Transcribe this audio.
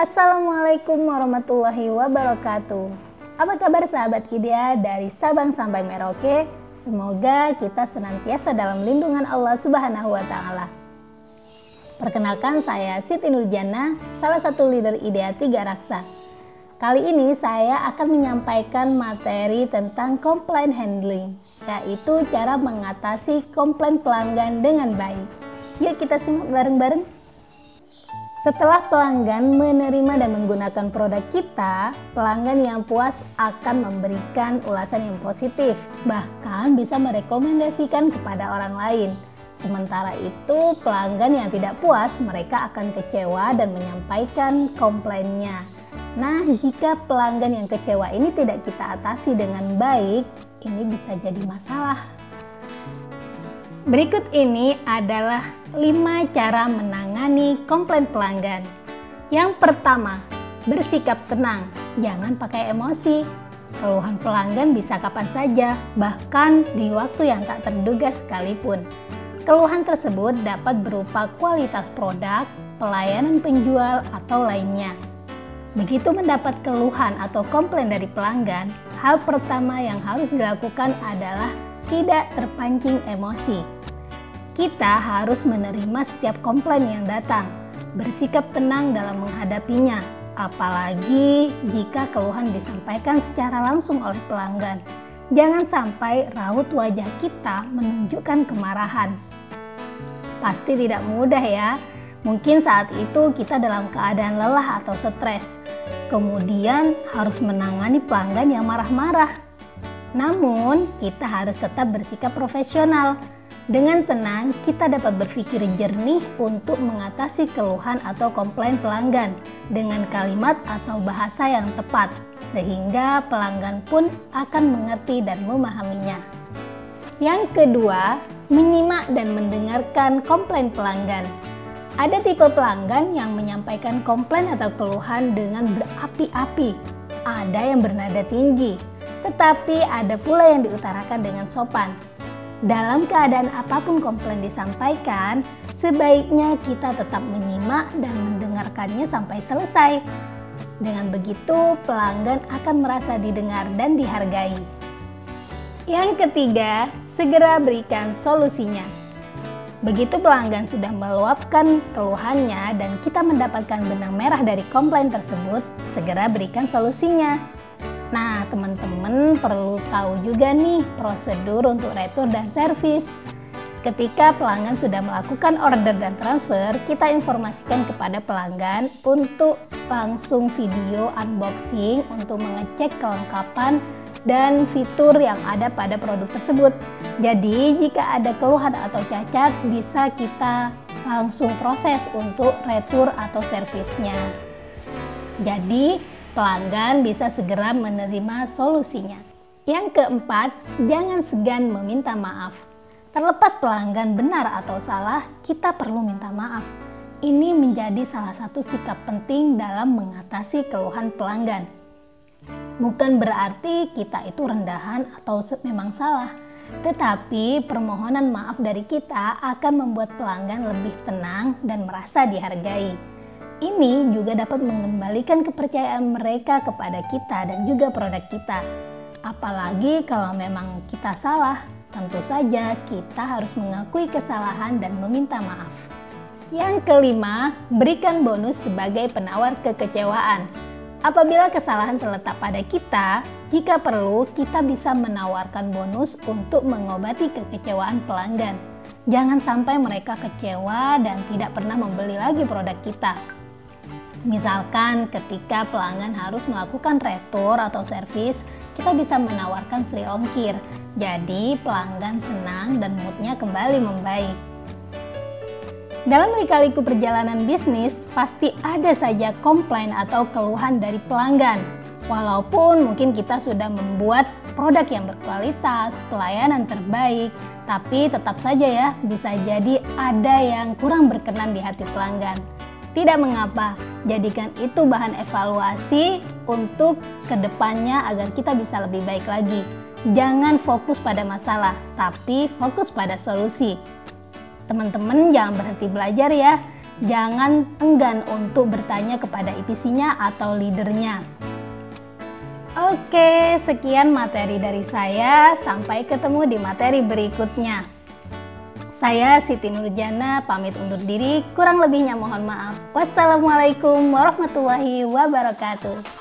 Assalamualaikum warahmatullahi wabarakatuh. Apa kabar sahabat IDEA dari Sabang sampai Merauke? Semoga kita senantiasa dalam lindungan Allah Subhanahu wa Ta'ala. Perkenalkan, saya Siti Nurjana, salah satu leader IDEA 3 Raksa. Kali ini saya akan menyampaikan materi tentang complaint handling, yaitu cara mengatasi komplain pelanggan dengan baik. Yuk kita simak bareng-bareng. Setelah pelanggan menerima dan menggunakan produk kita, pelanggan yang puas akan memberikan ulasan yang positif, bahkan bisa merekomendasikan kepada orang lain. Sementara itu, pelanggan yang tidak puas, mereka akan kecewa dan menyampaikan komplainnya. Nah, jika pelanggan yang kecewa ini tidak kita atasi dengan baik, ini bisa jadi masalah. Berikut ini adalah 5 cara menangani komplain pelanggan. Yang pertama, bersikap tenang, jangan pakai emosi. Keluhan pelanggan bisa kapan saja, bahkan di waktu yang tak terduga sekalipun. Keluhan tersebut dapat berupa kualitas produk, pelayanan penjual, atau lainnya. Begitu mendapat keluhan atau komplain dari pelanggan, hal pertama yang harus dilakukan adalah tidak terpancing emosi. Kita harus menerima setiap komplain yang datang, bersikap tenang dalam menghadapinya, apalagi jika keluhan disampaikan secara langsung oleh pelanggan. Jangan sampai raut wajah kita menunjukkan kemarahan. Pasti tidak mudah ya, mungkin saat itu kita dalam keadaan lelah atau stres, kemudian harus menangani pelanggan yang marah-marah. Namun, kita harus tetap bersikap profesional. Dengan tenang, kita dapat berpikir jernih untuk mengatasi keluhan atau komplain pelanggan dengan kalimat atau bahasa yang tepat, sehingga pelanggan pun akan mengerti dan memahaminya. Yang kedua, menyimak dan mendengarkan komplain pelanggan. Ada tipe pelanggan yang menyampaikan komplain atau keluhan dengan berapi-api, ada yang bernada tinggi, tetapi ada pula yang diutarakan dengan sopan. Dalam keadaan apapun komplain disampaikan, sebaiknya kita tetap menyimak dan mendengarkannya sampai selesai. Dengan begitu, pelanggan akan merasa didengar dan dihargai. Yang ketiga, segera berikan solusinya. Begitu pelanggan sudah meluapkan keluhannya dan kita mendapatkan benang merah dari komplain tersebut, segera berikan solusinya. Nah, teman-teman perlu tahu juga nih prosedur untuk retur dan servis. Ketika pelanggan sudah melakukan order dan transfer, kita informasikan kepada pelanggan untuk langsung video unboxing untuk mengecek kelengkapan dan fitur yang ada pada produk tersebut. Jadi, jika ada keluhan atau cacat, bisa kita langsung proses untuk retur atau servisnya. Jadi, pelanggan bisa segera menerima solusinya. Yang keempat, jangan segan meminta maaf. Terlepas pelanggan benar atau salah, kita perlu minta maaf. Ini menjadi salah satu sikap penting dalam mengatasi keluhan pelanggan. Bukan berarti kita itu rendahan atau memang salah, tetapi permohonan maaf dari kita akan membuat pelanggan lebih tenang dan merasa dihargai. Ini juga dapat mengembalikan kepercayaan mereka kepada kita dan juga produk kita. Apalagi kalau memang kita salah, tentu saja kita harus mengakui kesalahan dan meminta maaf. Yang kelima, berikan bonus sebagai penawar kekecewaan. Apabila kesalahan terletak pada kita, jika perlu kita bisa menawarkan bonus untuk mengobati kekecewaan pelanggan. Jangan sampai mereka kecewa dan tidak pernah membeli lagi produk kita. Misalkan ketika pelanggan harus melakukan retur atau servis, kita bisa menawarkan free ongkir. Jadi pelanggan senang dan moodnya kembali membaik. Dalam lika-liku perjalanan bisnis, pasti ada saja komplain atau keluhan dari pelanggan. Walaupun mungkin kita sudah membuat produk yang berkualitas, pelayanan terbaik, tapi tetap saja ya, bisa jadi ada yang kurang berkenan di hati pelanggan. Tidak mengapa, jadikan itu bahan evaluasi untuk kedepannya agar kita bisa lebih baik lagi. Jangan fokus pada masalah, tapi fokus pada solusi. Teman-teman jangan berhenti belajar ya. Jangan enggan untuk bertanya kepada IPC-nya atau leadernya. Oke, sekian materi dari saya. Sampai ketemu di materi berikutnya. Saya Siti Nurjana pamit undur diri. Kurang lebihnya mohon maaf. Wassalamualaikum warahmatullahi wabarakatuh.